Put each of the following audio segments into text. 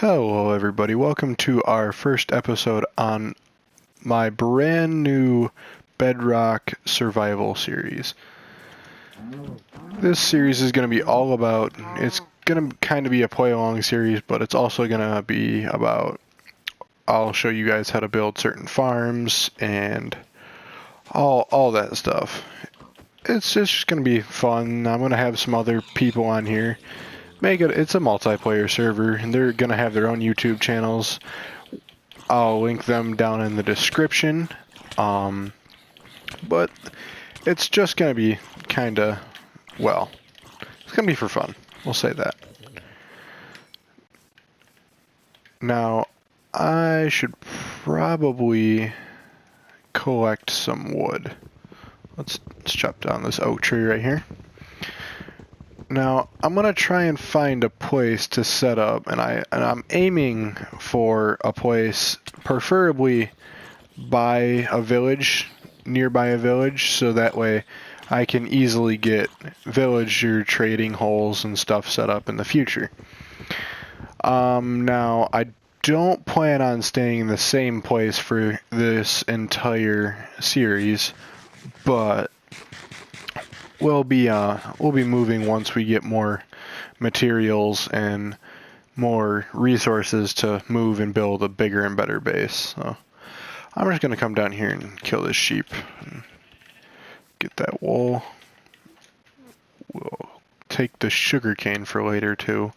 Hello everybody, welcome to our first episode on my brand new Bedrock Survival series. This series is going to be all about, it's going to kind of be a play-along series, but it's also going to be about, I'll show you guys how to build certain farms and all that stuff. It's just going to be fun. I'm going to have some other people on here. It's a multiplayer server, and they're going to have their own YouTube channels. I'll link them down in the description. But it's just going to be kind of, well, it's going to be for fun. We'll say that. Now, I should probably collect some wood. Let's chop down this oak tree right here. Now, I'm going to try and find a place to set up, and I'm aiming for a place preferably by a village, nearby a village, so that way I can easily get villager trading holes and stuff set up in the future. Now, I don't plan on staying in the same place for this entire series, but we'll be moving once we get more materials and more resources to move and build a bigger and better base. So I'm just gonna come down here and kill this sheep and get that wool. We'll take the sugarcane for later too.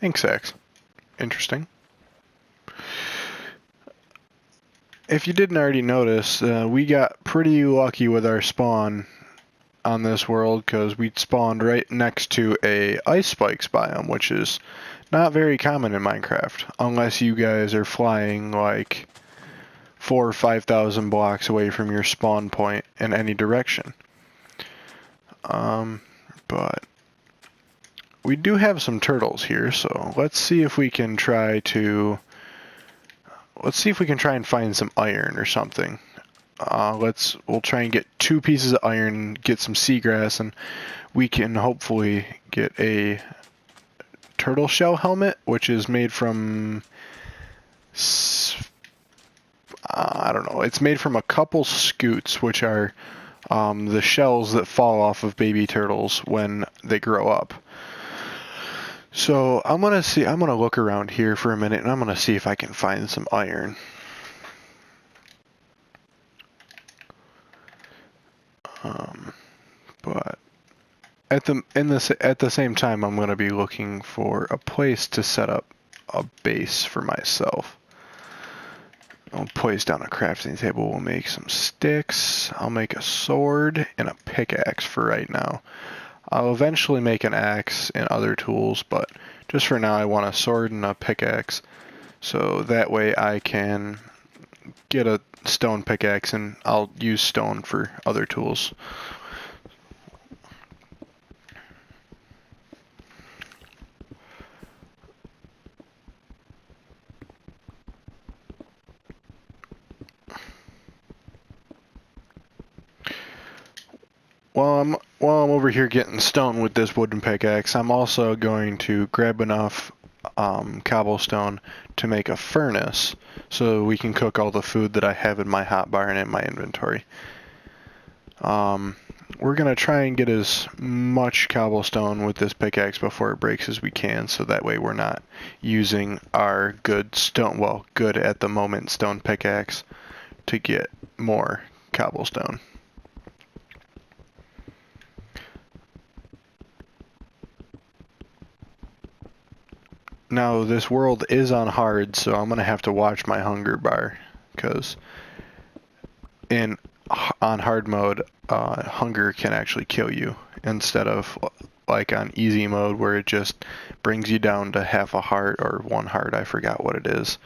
Ink sacks. Interesting. If you didn't already notice, we got pretty lucky with our spawn on this world because we spawned right next to a ice spikes biome, which is not very common in Minecraft, unless you guys are flying like 4,000 or 5,000 blocks away from your spawn point in any direction. But we do have some turtles here, so let's see if we can try and find some iron or something. We'll try and get 2 pieces of iron, get some seagrass, and we can hopefully get a turtle shell helmet, which is made from, I don't know, it's made from a couple scoots, which are the shells that fall off of baby turtles when they grow up. So I'm gonna look around here for a minute, and I'm gonna see if I can find some iron. But at the same time, I'm gonna be looking for a place to set up a base for myself. I'll place down a crafting table. We'll make some sticks. I'll make a sword and a pickaxe for right now. I'll eventually make an axe and other tools, but just for now I want a sword and a pickaxe, so that way I can get a stone pickaxe and I'll use stone for other tools. While I'm over here getting stone with this wooden pickaxe, I'm also going to grab enough cobblestone to make a furnace so we can cook all the food that I have in my hotbar and in my inventory. We're going to try and get as much cobblestone with this pickaxe before it breaks as we can, so that way we're not using our good at the moment stone pickaxe to get more cobblestone. Now, this world is on hard, so I'm going to have to watch my hunger bar, because on hard mode, hunger can actually kill you, instead of like on easy mode where it just brings you down to half a heart or 1 heart, I forgot what it is,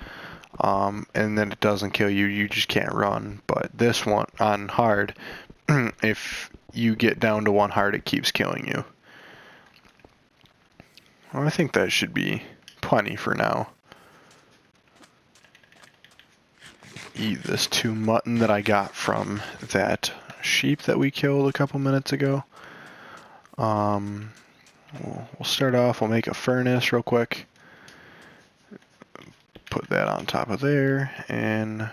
and then it doesn't kill you, you just can't run. But this one, on hard, if you get down to 1 heart, it keeps killing you. Well, I think that should be plenty for now. Eat this 2 mutton that I got from that sheep that we killed a couple minutes ago. We'll start off, we'll make a furnace real quick. Put that on top of there, and,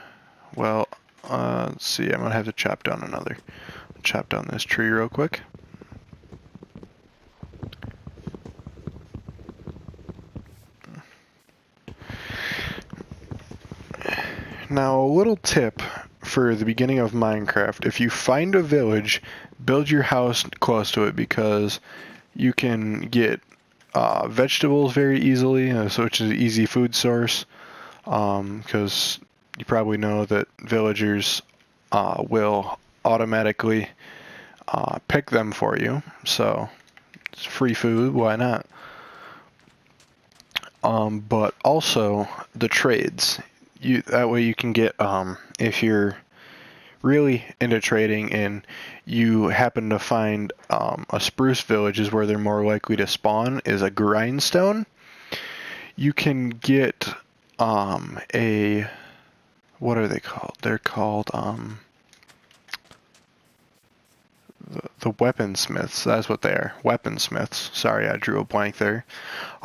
well, let's see, I'm gonna have to chop down this tree real quick. Now, a little tip for the beginning of Minecraft: if you find a village, build your house close to it, because you can get vegetables very easily, so which is an easy food source, because you probably know that villagers will automatically pick them for you, so it's free food, why not? But also the trades. That way you can get, if you're really into trading and you happen to find a spruce village is where they're more likely to spawn, is a grindstone. You can get a, what are they called? They're called the weaponsmiths. That's what they are, weaponsmiths. Sorry, I drew a blank there.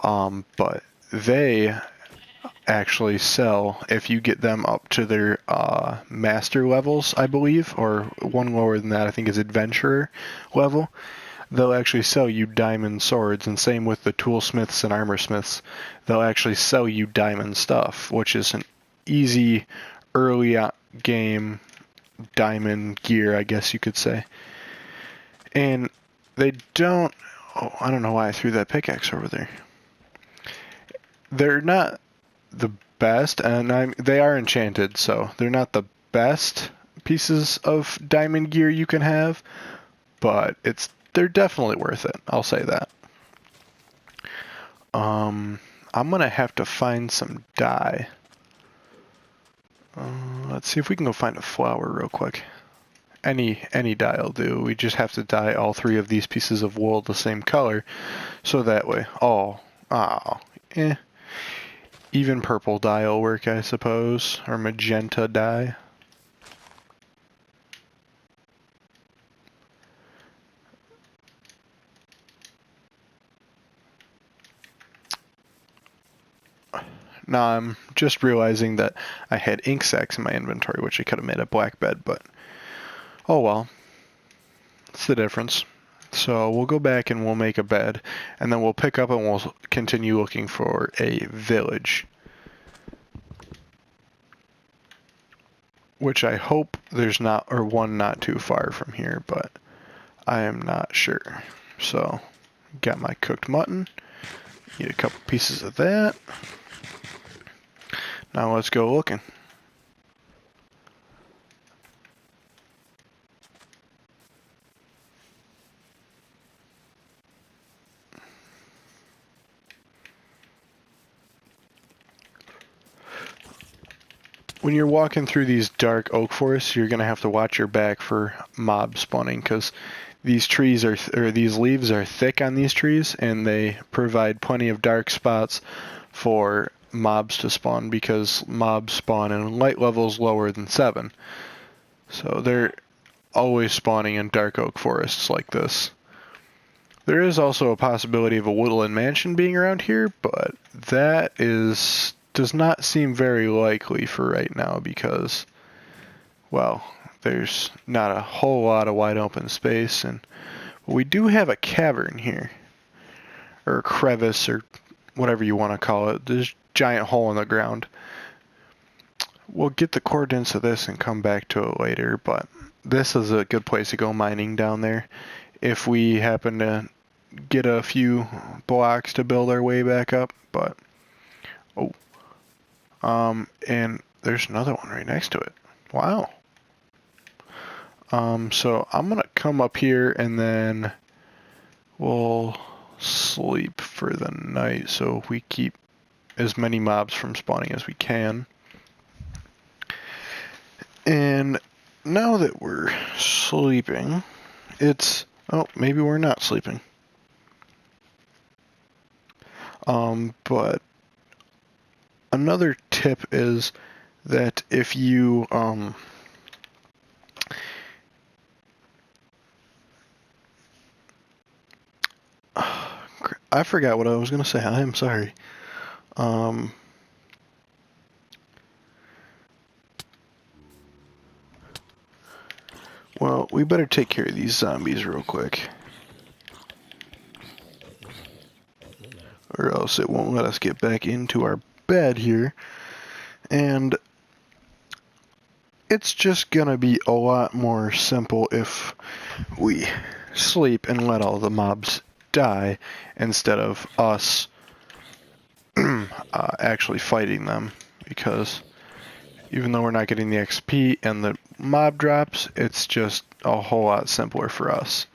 But they actually sell, if you get them up to their master levels, I believe, or one lower than that, I think is adventurer level, they'll actually sell you diamond swords. And same with the toolsmiths and armorsmiths, they'll actually sell you diamond stuff, which is an easy early game diamond gear, I guess you could say. And they don't, oh, I don't know why I threw that pickaxe over there. They're not the best, and they are enchanted, so they're not the best pieces of diamond gear you can have, but they're definitely worth it, I'll say that. I'm gonna have to find some dye. Let's see if we can go find a flower real quick. Any dye will do. We just have to dye all 3 of these pieces of wool the same color, so that way, even purple dye will work, I suppose, or magenta dye. Now I'm just realizing that I had ink sacs in my inventory, which I could have made a black bed, but oh well. It's the difference. So we'll go back and we'll make a bed, and then we'll pick up and we'll continue looking for a village. Which I hope there's not, or one not too far from here, but I am not sure. So, got my cooked mutton. Need a couple pieces of that. Now let's go looking. When you're walking through these dark oak forests, you're going to have to watch your back for mob spawning, because these trees these leaves are thick on these trees, and they provide plenty of dark spots for mobs to spawn, because mobs spawn in light levels lower than 7. So they're always spawning in dark oak forests like this. There is also a possibility of a woodland mansion being around here, but that does not seem very likely for right now, because, well, there's not a whole lot of wide open space, and we do have a cavern here, or a crevice, or whatever you want to call it. There's a giant hole in the ground. We'll get the coordinates of this and come back to it later, but this is a good place to go mining down there if we happen to get a few blocks to build our way back up. But and there's another one right next to it. Wow. So I'm gonna come up here and then we'll sleep for the night, so we keep as many mobs from spawning as we can. And now that we're sleeping, maybe we're not sleeping. But another tip is that if you I forgot what I was gonna say. I am sorry. Well, we better take care of these zombies real quick, or else it won't let us get back into our bed here. And it's just gonna be a lot more simple if we sleep and let all the mobs die instead of us actually fighting them, because even though we're not getting the XP and the mob drops, it's just a whole lot simpler for us.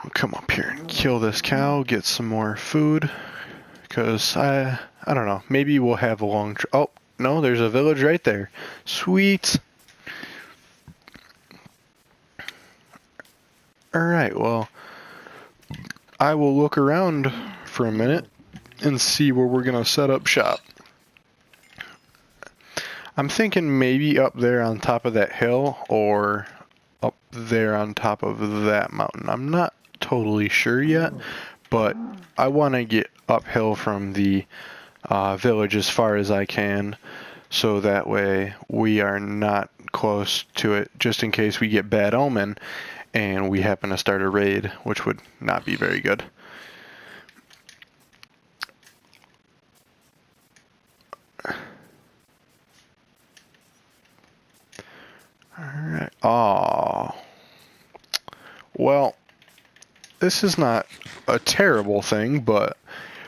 I'll come up here and kill this cow, get some more food, because I don't know, maybe we'll have a long oh, no, there's a village right there. Sweet. Alright, well, I will look around for a minute and see where we're going to set up shop. I'm thinking maybe up there on top of that hill or up there on top of that mountain. I'm not totally sure yet, but I want to get uphill from the village as far as I can, so that way we are not close to it, just in case we get bad omen and we happen to start a raid, which would not be very good. Alright. Oh. Well, this is not a terrible thing, but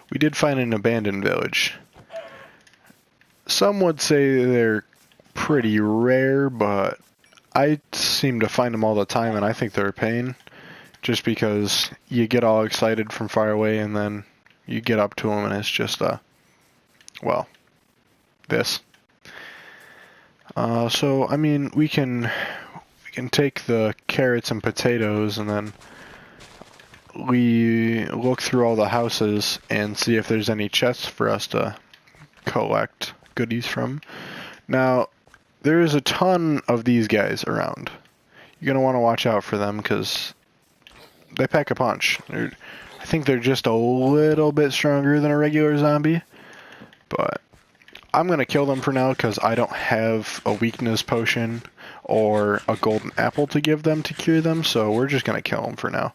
we did find an abandoned village. Some would say they're pretty rare, but I seem to find them all the time, and I think they're a pain. Just because you get all excited from far away, and then you get up to them, and it's just well, this. So I mean, we can take the carrots and potatoes, and then we look through all the houses and see if there's any chests for us to collect goodies from. Now, there is a ton of these guys around. You're gonna want to watch out for them because they pack a punch. I think they're just a little bit stronger than a regular zombie, but I'm gonna kill them for now because I don't have a weakness potion or a golden apple to give them to cure them, so we're just gonna kill them for now.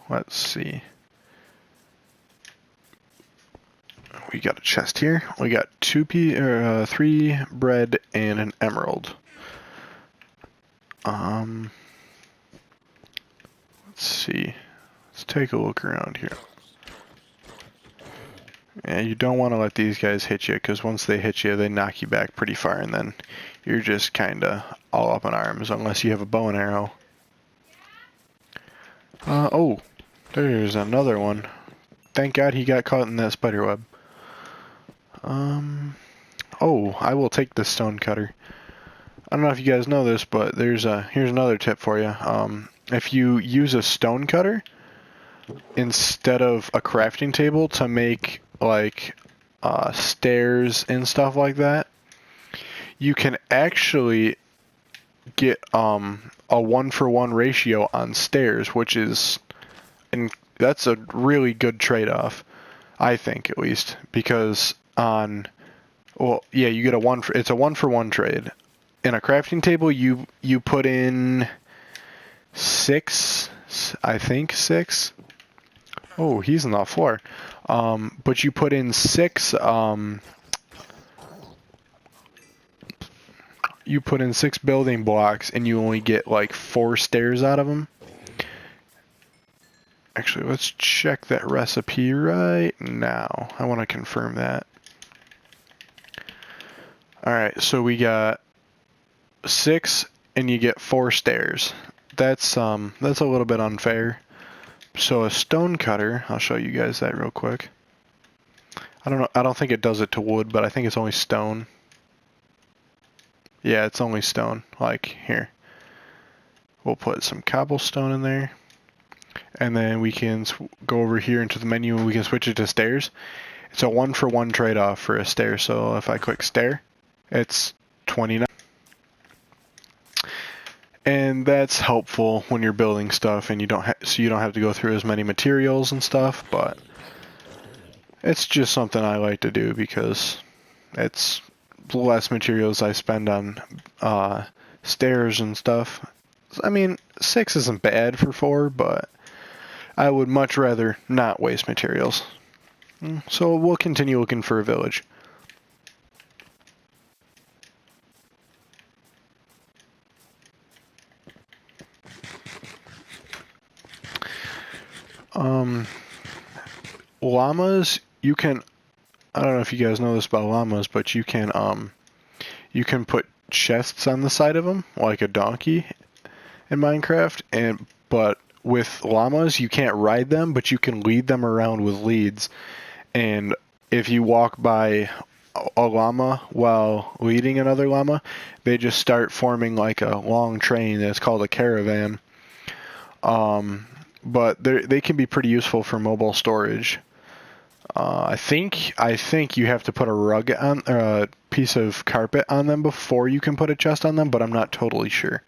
Let's see. We got a chest here. We got 3 bread and an emerald. Let's see. Let's take a look around here. Yeah, you don't want to let these guys hit you, because once they hit you, they knock you back pretty far, and then you're just kind of all up in arms, unless you have a bow and arrow. Oh, there's another one. Thank God he got caught in that spider web. Oh, I will take the stone cutter. I don't know if you guys know this, but here's another tip for you. If you use a stone cutter instead of a crafting table to make like stairs and stuff like that, you can actually get a 1-for-1 ratio on stairs, which is, and that's a really good trade-off, I think, at least, because well, yeah, you get it's a 1-for-1 trade. In a crafting table, you put in 6, I think 6. Oh, he's on the floor. But you put in 6. You put in 6 building blocks, and you only get like 4 stairs out of them. Actually, let's check that recipe right now. I want to confirm that. Alright, so we got 6 and you get 4 stairs. That's a little bit unfair. So a stone cutter, I'll show you guys that real quick. I don't know, I don't think it does it to wood, but I think it's only stone. Yeah, it's only stone. Like here. We'll put some cobblestone in there. And then we can go over here into the menu and we can switch it to stairs. It's a 1-for-1 trade-off for a stair. So if I click stair, it's 29. And that's helpful when you're building stuff and you don't have to go through as many materials and stuff, but it's just something I like to do because it's less materials I spend on stairs and stuff. I mean, 6 isn't bad for 4, but I would much rather not waste materials. So we'll continue looking for a village. Llamas, you can, I don't know if you guys know this about llamas, but you can put chests on the side of them, like a donkey in Minecraft, but with llamas, you can't ride them, but you can lead them around with leads. And if you walk by a llama while leading another llama, they just start forming like a long train. That's called a caravan. But they can be pretty useful for mobile storage. I think you have to put a rug on, or a piece of carpet on them before you can put a chest on them, but I'm not totally sure.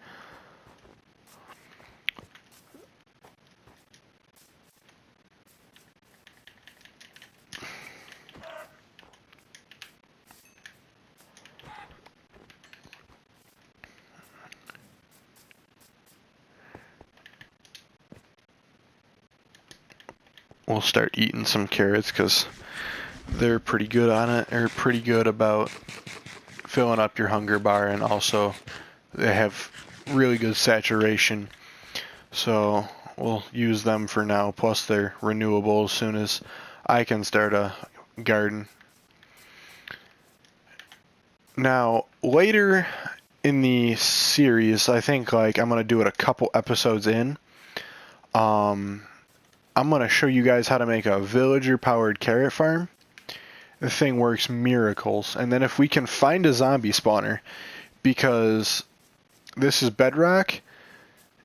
We'll start eating some carrots because they're pretty good on it. They're pretty good about filling up your hunger bar, and also they have really good saturation. So we'll use them for now. Plus they're renewable as soon as I can start a garden. Now, later in the series, I think like I'm going to do it a couple episodes in. I'm going to show you guys how to make a villager-powered carrot farm. The thing works miracles. And then if we can find a zombie spawner, because this is Bedrock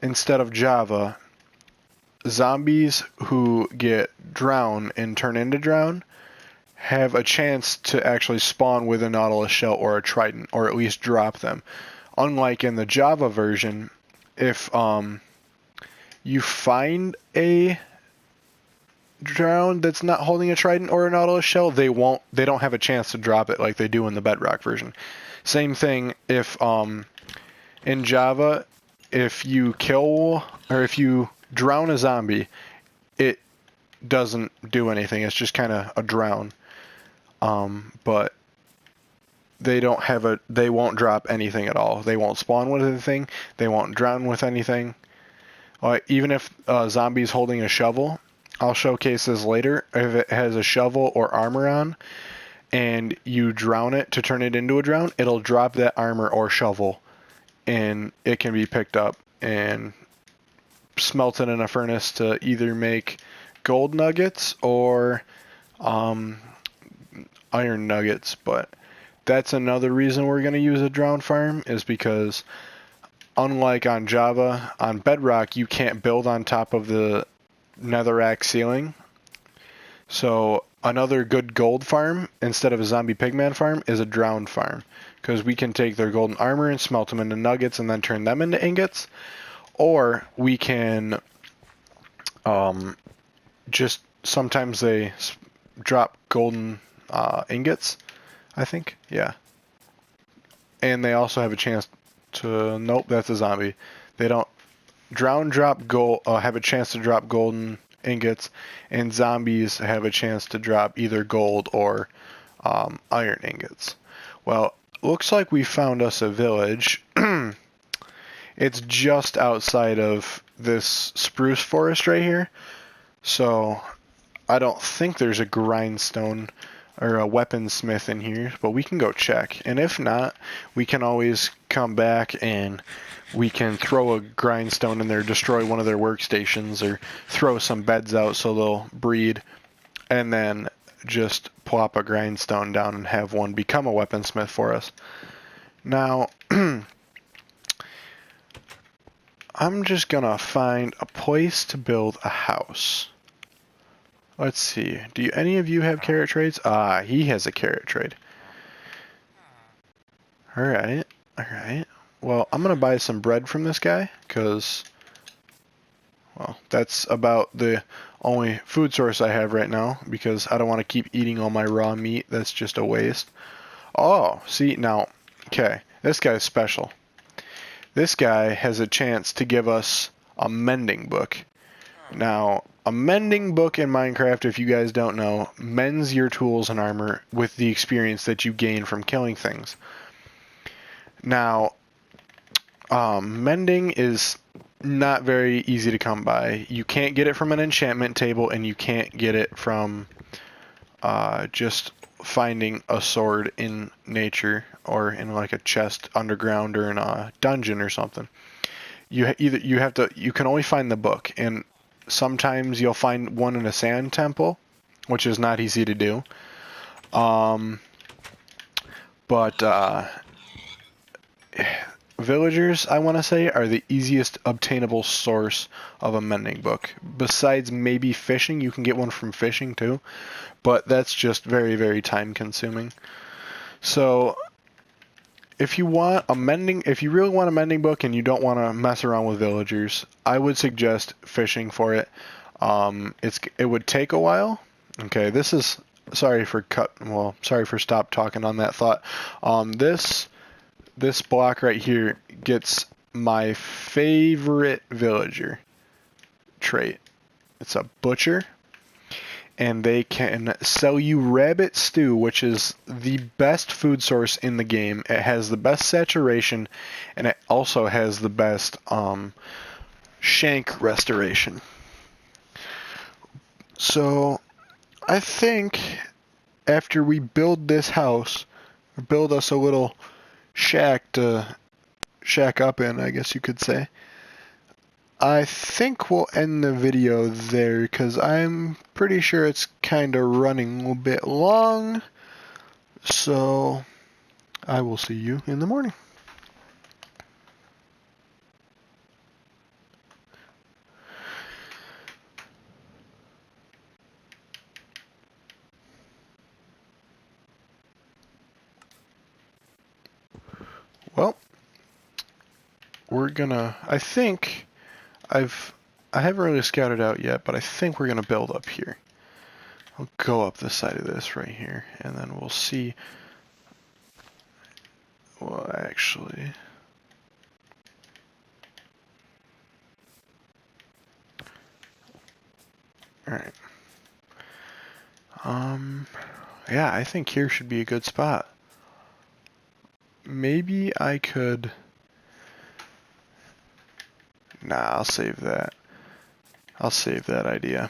instead of Java, zombies who get drowned and turn into drown have a chance to actually spawn with a nautilus shell or a trident, or at least drop them. Unlike in the Java version, if you find a drown that's not holding a trident or a nautilus shell, they don't have a chance to drop it like they do in the Bedrock version. Same thing if in Java, if you kill or if you drown a zombie, it doesn't do anything. It's just kind of a drown. But they won't drop anything at all. They won't spawn with anything. They won't drown with anything. Even if a zombie's holding a shovel, I'll showcase this later. If it has a shovel or armor on, and you drown it to turn it into a drown, it'll drop that armor or shovel, and it can be picked up and smelted in a furnace to either make gold nuggets or iron nuggets. But that's another reason we're going to use a drown farm, is because unlike on Java, on Bedrock, you can't build on top of the netherrack ceiling. So another good gold farm instead of a zombie pigman farm is a drowned farm, because we can take their golden armor and smelt them into nuggets and then turn them into ingots, or we can just sometimes they drop golden ingots, I think. Yeah. And they also have a chance to, nope, that's a zombie. They don't drop gold, have a chance to drop golden ingots, and zombies have a chance to drop either gold or iron ingots. Well, looks like we found us a village. It's just outside of this spruce forest right here, so I don't think there's a grindstone or a weaponsmith in here, but we can go check. And if not, we can always come back and we can throw a grindstone in there, destroy one of their workstations, or throw some beds out so they'll breed, and then just plop a grindstone down and have one become a weaponsmith for us. Now, I'm just gonna find a place to build a house. Let's see. Do any of you have carrot trades? He has a carrot trade. Alright, alright. well, I'm going to buy some bread from this guy, because, well, that's about the only food source I have right now, because I don't want to keep eating all my raw meat. That's just a waste. Oh, see, now, okay, this guy's special. This guy has a chance to give us a mending book. Now, a mending book in Minecraft, if you guys don't know, mends your tools and armor with the experience that you gain from killing things. Now, mending is not very easy to come by. You can't get it from an enchantment table, and you can't get it from just finding a sword in nature or in like a chest underground or in a dungeon or something. You can only find the book, and sometimes you'll find one in a sand temple, which is not easy to do. But villagers, I want to say, are the easiest obtainable source of a mending book. Besides maybe fishing, you can get one from fishing too, but that's just very, very time consuming. So if you really want a mending book and you don't want to mess around with villagers, I would suggest fishing for it. It would take a while. Okay, sorry for stop talking on that thought. This block right here gets my favorite villager trait. It's a butcher, and they can sell you rabbit stew, which is the best food source in the game. It has the best saturation, and it also has the best shank restoration. So I think after we build this house, or build us a little shack to shack up in, I guess you could say, I think we'll end the video there, because I'm pretty sure it's kind of running a little bit long. So I will see you in the morning. Well, I haven't really scouted out yet, but I think we're gonna build up here. I'll go up the side of this right here, and then we'll see. Well, actually, all right. Yeah, I think here should be a good spot. Maybe I could. Nah, I'll save that. I'll save that idea.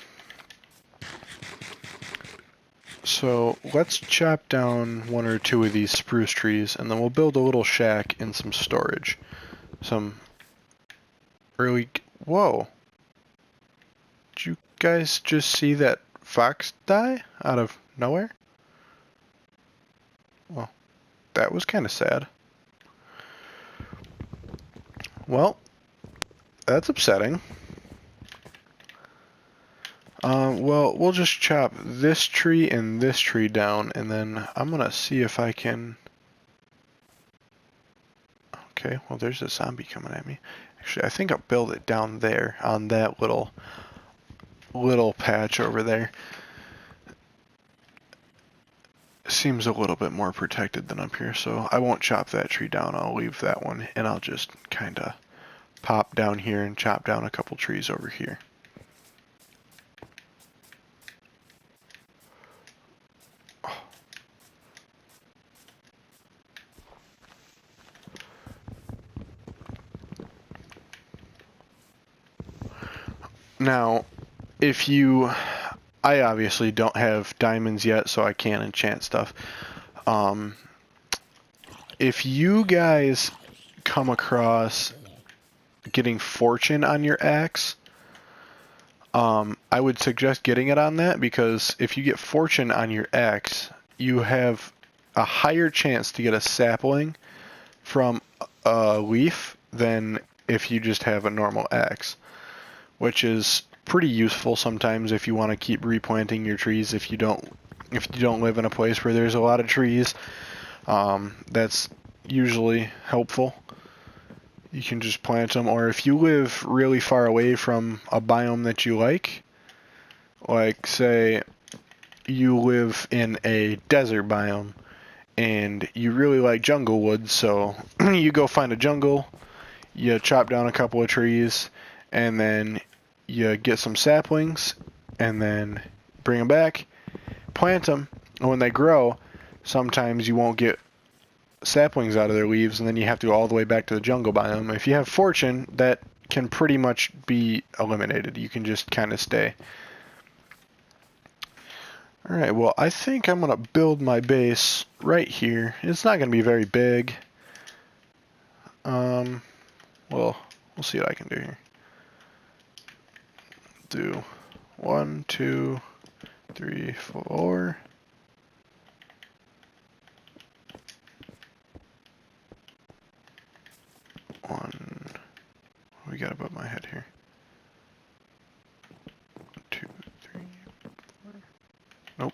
So let's chop down one or two of these spruce trees, and then we'll build a little shack and some storage. Whoa. Did you guys just see that fox die out of nowhere? Well, that was kind of sad. Well, that's upsetting. Well, we'll just chop this tree and this tree down, and then I'm gonna see if I can... Okay, well, there's a zombie coming at me. Actually, I think I'll build it down there on that little patch over there. Seems a little bit more protected than up here, so I won't chop that tree down. I'll leave that one, and I'll just kind of pop down here and chop down a couple trees over here. Now, I obviously don't have diamonds yet, so I can't enchant stuff. If you guys come across getting fortune on your axe, I would suggest getting it on that, because if you get fortune on your axe, you have a higher chance to get a sapling from a leaf than if you just have a normal axe, which is pretty useful sometimes if you want to keep replanting your trees. If you don't live in a place where there's a lot of trees, that's usually helpful. you can just plant them. Or if you live really far away from a biome that you like say you live in a desert biome and you really like jungle wood, so you go find a jungle, you chop down a couple of trees, and then you get some saplings, and then bring them back, plant them, and when they grow, sometimes you won't get saplings out of their leaves, and then you have to go all the way back to the jungle biome. If you have fortune, that can pretty much be eliminated. You can just kind of stay. Alright, well, I think I'm going to build my base right here. It's not going to be very big. Well, we'll see what I can do here. Do 1, 2, 3, 4. One. What we got above my head here? 1, 2, 3, 4. Nope,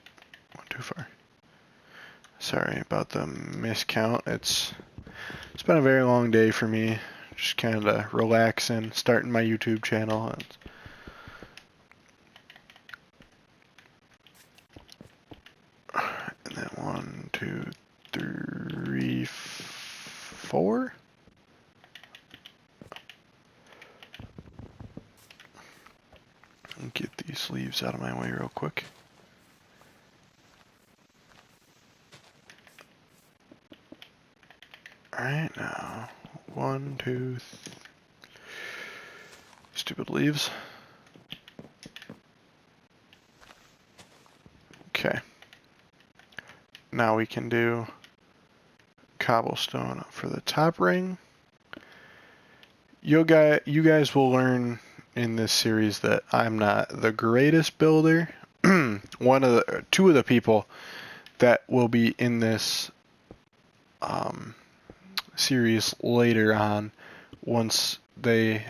went too far. Sorry about the miscount. It's been a very long day for me. Just kind of relaxing, starting my YouTube channel. And then 1, 2, 3, 4. Get these leaves out of my way real quick. Alright, now 1, 2, stupid leaves. Okay. Now we can do cobblestone for the top ring. You guys will learn in this series that I'm not the greatest builder. Two of the people that will be in this series later on, once they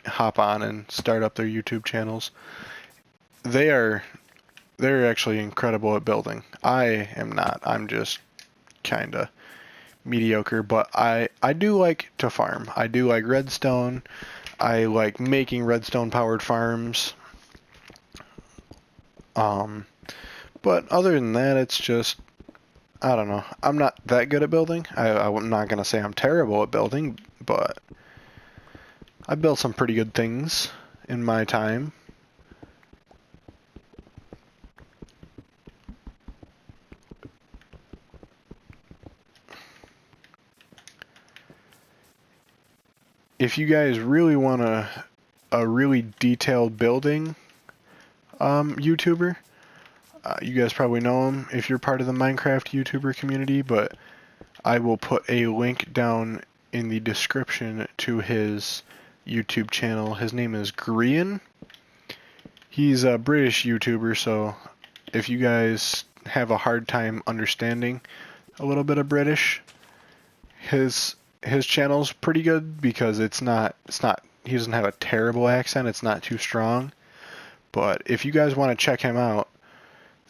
hop on and start up their YouTube channels, they're actually incredible at building. I am not. I'm just kind of mediocre, but I do like to farm. I do like redstone. I like making redstone powered farms. But other than that, it's just, I don't know. I'm not that good at building. I'm not going to say I'm terrible at building, but I built some pretty good things in my time. If you guys really want a really detailed building YouTuber, you guys probably know him if you're part of the Minecraft YouTuber community, but I will put a link down in the description to his YouTube channel. His name is Grian. He's a British YouTuber, so if you guys have a hard time understanding a little bit of British, his channel's pretty good because it's not he doesn't have a terrible accent. It's not too strong. But if you guys want to check him out,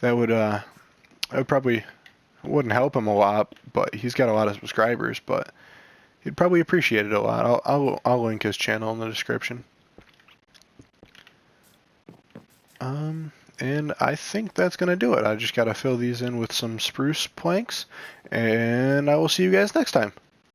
that would probably wouldn't help him a lot, but he's got a lot of subscribers, but he'd probably appreciate it a lot. I'll link his channel in the description. And I think that's gonna do it. I just gotta fill these in with some spruce planks, and I will see you guys next time.